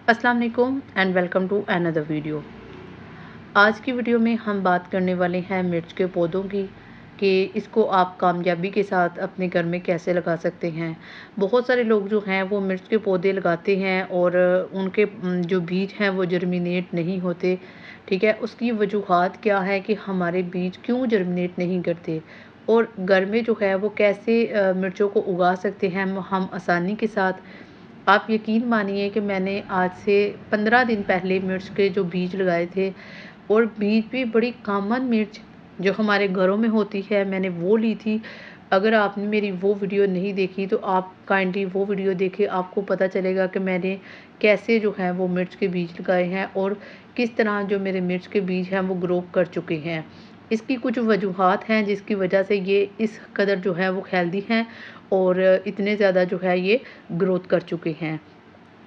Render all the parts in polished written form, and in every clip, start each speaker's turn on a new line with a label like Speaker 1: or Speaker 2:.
Speaker 1: अस्सलाम वालेकुम and welcome to another video. आज की वीडियो में हम बात करने वाले हैं मिर्च के पौधों की कि इसको आप कामयाबी के साथ अपने घर में कैसे लगा सकते हैं। बहुत सारे लोग जो हैं वो मिर्च के पौधे लगाते हैं और उनके जो बीज हैं वो जर्मिनेट नहीं होते। ठीक है, उसकी वजूहात क्या है कि हमारे बीज क्यों जर्मिनेट नहीं करते और घर में जो है वो कैसे मिर्चों को उगा सकते हैं हम आसानी के साथ। आप यकीन मानिए कि मैंने आज से 15 दिन पहले मिर्च के जो बीज लगाए थे और बीज भी बड़ी कॉमन मिर्च जो हमारे घरों में होती है, मैंने वो ली थी। अगर आपने मेरी वो वीडियो नहीं देखी तो आप काइंडली वो वीडियो देखें, आपको पता चलेगा कि मैंने कैसे जो है वो मिर्च के बीज लगाए हैं और किस तरह जो मेरे मिर्च के बीज हैं वो ग्रो कर चुके हैं। इसकी कुछ वजूहात हैं जिसकी वजह से ये इस कदर जो है वो हेल्दी हैं और इतने ज़्यादा जो है ये ग्रोथ कर चुके हैं।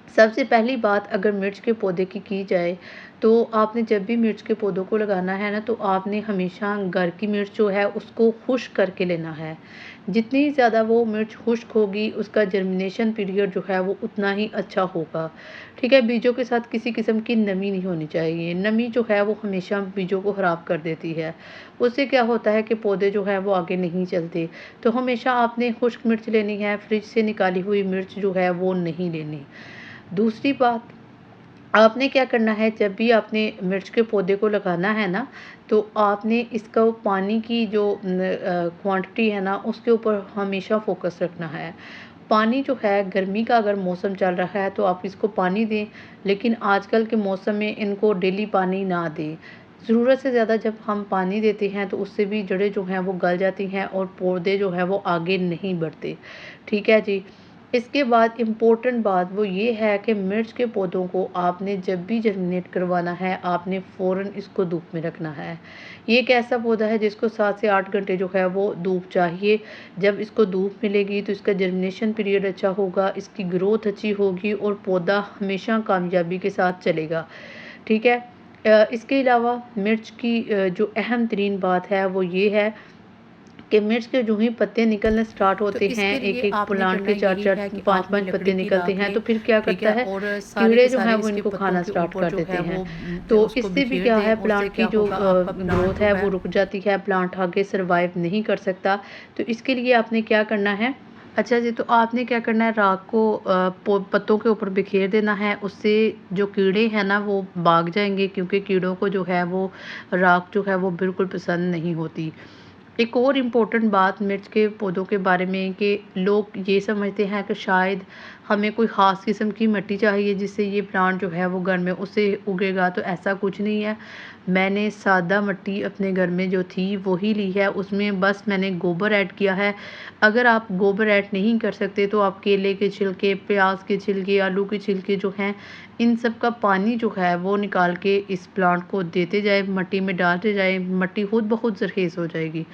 Speaker 1: सबसे पहली बात अगर मिर्च के पौधे की जाए तो आपने जब भी मिर्च के पौधों को लगाना है ना, तो आपने हमेशा घर की मिर्च जो है उसको खुश्क करके लेना है। जितनी ज़्यादा वो मिर्च खुश्क होगी उसका जर्मिनेशन पीरियड जो है वो उतना ही अच्छा होगा। ठीक है, बीजों के साथ किसी किस्म की नमी नहीं होनी चाहिए। नमी जो है वो हमेशा बीजों को ख़राब कर देती है। उससे क्या होता है कि पौधे जो है वो आगे नहीं चलते। तो हमेशा आपने खुश्क मिर्च लेनी है, फ्रिज से निकाली हुई मिर्च जो है वो नहीं लेनी। दूसरी बात, आपने क्या करना है जब भी आपने मिर्च के पौधे को लगाना है ना, तो आपने इसका वो पानी की जो क्वांटिटी है ना उसके ऊपर हमेशा फ़ोकस रखना है। पानी जो है गर्मी का अगर मौसम चल रहा है तो आप इसको पानी दें, लेकिन आजकल के मौसम में इनको डेली पानी ना दें। ज़रूरत से ज़्यादा जब हम पानी देते हैं तो उससे भी जड़ें जो हैं वो गल जाती हैं और पौधे जो हैं वो आगे नहीं बढ़ते। ठीक है जी। इसके बाद इम्पोर्टेंट बात वो ये है कि मिर्च के पौधों को आपने जब भी जर्मिनेट करवाना है, आपने फ़ौरन इसको धूप में रखना है। ये एक ऐसा पौधा है जिसको 7 से 8 घंटे जो है वो धूप चाहिए। जब इसको धूप मिलेगी तो इसका जर्मिनेशन पीरियड अच्छा होगा, इसकी ग्रोथ अच्छी होगी और पौधा हमेशा कामयाबी के साथ चलेगा। ठीक है? इसके अलावा मिर्च की जो अहम तरीन बात है वो ये है कि मिर्च के जो ही पत्ते निकलने स्टार्ट
Speaker 2: तो
Speaker 1: होते हैं,
Speaker 2: इसके लिए
Speaker 1: एक-एक
Speaker 2: आपने
Speaker 1: प्लांट
Speaker 2: करना
Speaker 1: के
Speaker 2: यही
Speaker 1: 4-4
Speaker 2: है कि आपने
Speaker 1: 5-5 पत्ते
Speaker 2: लकड़ी की
Speaker 1: निकलते
Speaker 2: राख
Speaker 1: हैं,
Speaker 2: लें,
Speaker 1: तो फिर क्या
Speaker 2: ठीक
Speaker 1: करता
Speaker 2: है?
Speaker 1: है,
Speaker 2: और सारे
Speaker 1: कीड़े
Speaker 2: के
Speaker 1: जो हैं
Speaker 2: सारे
Speaker 1: वो
Speaker 2: इसके
Speaker 1: इनको
Speaker 2: पत्तों
Speaker 1: खाना
Speaker 2: के
Speaker 1: स्टार्ट
Speaker 2: ऊपर
Speaker 1: कर
Speaker 2: जो
Speaker 1: देते
Speaker 2: है
Speaker 1: हैं।
Speaker 2: वो
Speaker 1: तो
Speaker 2: उसको
Speaker 1: इससे भी
Speaker 2: बिखेर
Speaker 1: क्या
Speaker 2: दें,
Speaker 1: है,
Speaker 2: उससे
Speaker 1: प्लांट की
Speaker 2: क्या
Speaker 1: जो
Speaker 2: होगा आपका प्लांट
Speaker 1: ग्रोथ
Speaker 2: जो
Speaker 1: है वो
Speaker 2: है
Speaker 1: रुक जाती है, प्लांट आगे सर्वाइव नहीं कर सकता। तो इसके लिए आपने क्या करना है, अच्छा जी, तो आपने क्या करना है, राख को पत्तों के ऊपर बिखेर देना है। उससे जो कीड़े हैं ना वो भाग जाएंगे, क्योंकि कीड़ों को जो है वो राख जो है वो बिल्कुल पसंद नहीं होती। एक और इम्पोर्टेंट बात मिर्च के पौधों के बारे में कि लोग ये समझते हैं कि शायद हमें कोई ख़ास किस्म की मिट्टी चाहिए जिससे ये प्लांट जो है वो घर में उससे उगेगा, तो ऐसा कुछ नहीं है। मैंने सादा मिट्टी अपने घर में जो थी वही ली है, उसमें बस मैंने गोबर ऐड किया है। अगर आप गोबर ऐड नहीं कर सकते तो आप केले के छिलके, प्याज के छिलके, आलू के छिलके जो हैं, इन सब का पानी जो है वो निकाल के इस प्लांट को देते जाए, मिट्टी में डालते जाए, मिट्टी खुद ब खुद ज़रख़ेज़ हो जाएगी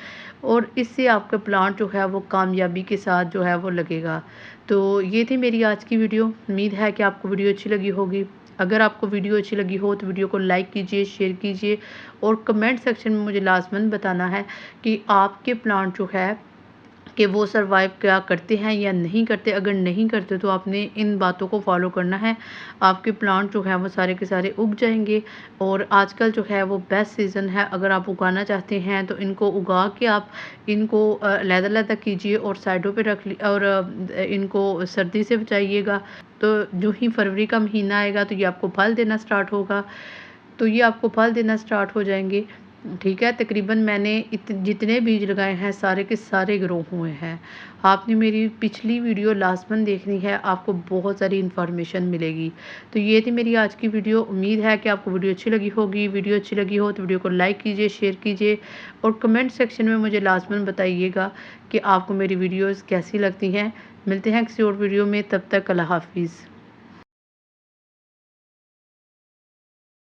Speaker 1: और इससे आपका प्लांट जो है वो कामयाबी के साथ जो है वो लगेगा। तो ये थी मेरी आज की वीडियो। उम्मीद है कि आपको वीडियो अच्छी लगी होगी। अगर आपको वीडियो अच्छी लगी हो तो वीडियो को लाइक कीजिए, शेयर कीजिए और कमेंट सेक्शन में मुझे लाज़मन बताना है कि आपके प्लांट जो है कि वो सर्वाइव क्या करते हैं या नहीं करते। अगर नहीं करते तो आपने इन बातों को फॉलो करना है। आपके प्लांट जो है वो सारे के सारे उग जाएँगे और आजकल जो है वो बेस्ट सीज़न है। अगर आप उगाना चाहते हैं तो इनको उगा के आप इनको अलग-अलग कीजिए और साइडों पे रख ली और इनको सर्दी से बचाइएगा। तो जो ही फरवरी का महीना आएगा तो ये आपको फल देना स्टार्ट होगा। तो ये आपको फल देना स्टार्ट हो जाएँगे। ठीक है, तकरीबन मैंने जितने बीज लगाए हैं सारे के सारे ग्रो हुए हैं। आपने मेरी पिछली वीडियो लाज़मन देखनी है, आपको बहुत सारी इन्फॉर्मेशन मिलेगी। तो ये थी मेरी आज की वीडियो। उम्मीद है कि आपको वीडियो अच्छी लगी होगी। वीडियो अच्छी लगी हो तो वीडियो को लाइक कीजिए, शेयर कीजिए और कमेंट सेक्शन में मुझे लाज़मन बताइएगा कि आपको मेरी वीडियोज़ कैसी लगती हैं। मिलते हैं किसी और वीडियो में, तब तक अल्लाह हाफ़िज़।